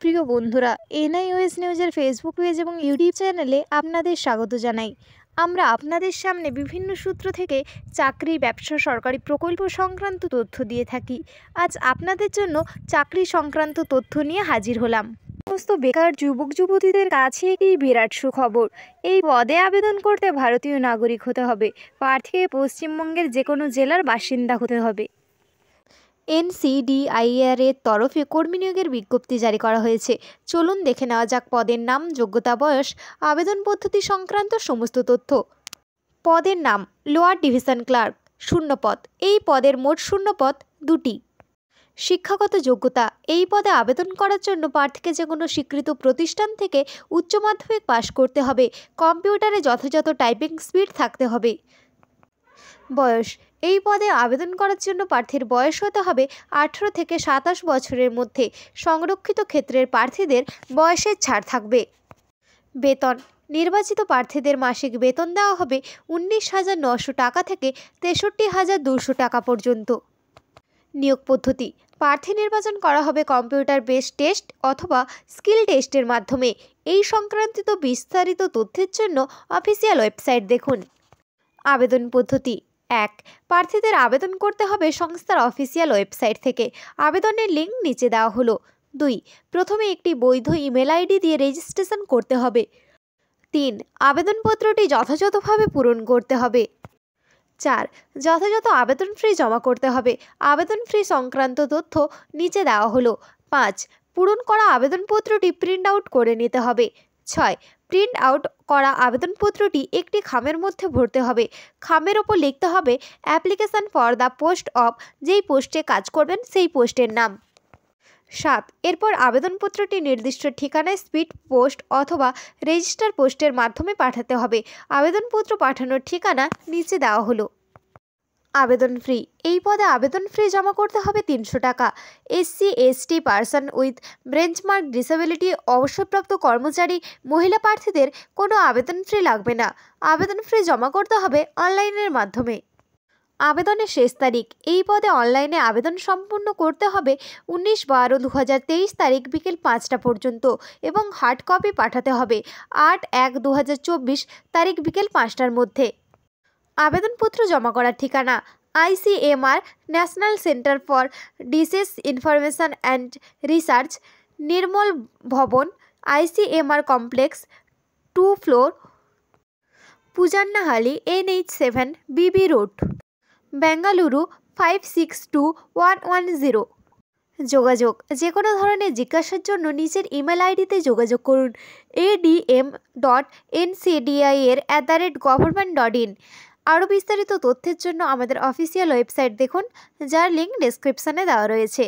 প্রিয় বন্ধুরা, এনআইওএস নিউজের ফেসবুক পেজ এবং ইউটিউব চ্যানেলে আপনাদের স্বাগত জানাই। আমরা আপনাদের সামনে বিভিন্ন সূত্র থেকে চাকরি, ব্যবসা, সরকারি প্রকল্প সংক্রান্ত তথ্য দিয়ে থাকি। আজ আপনাদের জন্য চাকরি সংক্রান্ত তথ্য নিয়ে হাজির হলাম। সমস্ত বেকার যুবক যুবতীদের কাছে একটি বিরাট সুখবর। এই পদে আবেদন করতে ভারতীয় নাগরিক হতে হবে। প্রার্থীকে পশ্চিমবঙ্গের যে কোনো জেলার বাসিন্দা হতে হবে। NCDIR এর তরফে কর্মী নিয়োগের বিজ্ঞপ্তি জারি করা হয়েছে। চলুন দেখে নেওয়া যাক পদের নাম, যোগ্যতা, বয়স, আবেদন পদ্ধতি সংক্রান্ত সমস্ত তথ্য। পদের নাম লোয়ার ডিভিশন ক্লার্ক, শূন্যপদ। এই পদের মোট শূন্যপদ 2টি। শিক্ষাগত যোগ্যতা, এই পদে আবেদন করার জন্য প্রার্থীকে যে কোনো স্বীকৃত প্রতিষ্ঠান থেকে উচ্চ মাধ্যমিক পাশ করতে হবে। কম্পিউটারে যথাযথ টাইপিং স্পিড থাকতে হবে। বয়স, এই পদে আবেদন করার জন্য প্রার্থীর বয়স হতে হবে 18 থেকে 27 বছরের মধ্যে। সংরক্ষিত ক্ষেত্রের প্রার্থীদের বয়সের ছাড় থাকবে। বেতন, নির্বাচিত প্রার্থীদের মাসিক বেতন দেওয়া হবে 19,900 টাকা থেকে 63,200 টাকা পর্যন্ত। নিয়োগ পদ্ধতি, প্রার্থী নির্বাচন করা হবে কম্পিউটার বেসড টেস্ট অথবা স্কিল টেস্টের মাধ্যমে। এই সংক্রান্ত বিস্তারিত তথ্যের জন্য অফিসিয়াল ওয়েবসাইট দেখুন। আবেদন পদ্ধতি 1. প্রার্থীদের আবেদন করতে হবে সংস্থার অফিসিয়াল ওয়েবসাইট থেকে। আবেদনের লিঙ্ক নিচে দেওয়া হলো। 2. প্রথমে একটি বৈধ ইমেল আইডি দিয়ে রেজিস্ট্রেশন করতে হবে। 3. আবেদনপত্রটি যথাযথভাবে পূরণ করতে হবে। 4. যথাযথ আবেদন ফি জমা করতে হবে। আবেদন ফি সংক্রান্ত তথ্য নিচে দেওয়া হলো। 5. পূরণ করা আবেদনপত্রটি প্রিন্ট আউট করে নিতে হবে। 6. প্রিন্ট আউট করা আবেদনপত্রটি একটি খামের মধ্যে ভরতে হবে। খামের ওপর লিখতে হবে application for the post of, যেই পোস্টে কাজ করবেন সেই পোস্টের নাম। 7. এরপর আবেদনপত্রটি নির্দিষ্ট ঠিকানায় স্পিড পোস্ট অথবা রেজিস্টার পোস্টের মাধ্যমে পাঠাতে হবে। আবেদনপত্র পাঠানোর ঠিকানা নিচে দেওয়া হলো। আবেদন ফি, এই পদে আবেদন ফি জমা করতে হবে 300 টাকা। SC/ST person with benchmark disability, অবসরপ্রাপ্ত কর্মচারী, মহিলা প্রার্থীদের কোনো আবেদন ফি লাগবে না। আবেদন ফি জমা করতে হবে অনলাইনের মাধ্যমে। আবেদনের শেষ তারিখ, এই পদে অনলাইনে আবেদন সম্পূর্ণ করতে হবে 19/12/2023 তারিখ বিকেল 5টা পর্যন্ত এবং হার্ড কপি পাঠাতে হবে 8/1/2024 তারিখ বিকেল 5টার মধ্যে। আবেদনপত্র জমা করার ঠিকানা ICMR, national centre for disease information and research, Nirmal Bhawan, ICMR complex, 2 floor, Poojanahalli, NH7 BB road, Bengaluru 562110। যোগাযোগ, যে কোনো ধরনের জিজ্ঞাসার জন্য নিচের ইমেল আইডিতে যোগাযোগ করুন adm.ncdir@government.in। আরও বিস্তারিত তথ্যের জন্য আমাদের অফিসিয়াল ওয়েবসাইট দেখুন, যার লিঙ্ক ডেসক্রিপশানে দেওয়া রয়েছে।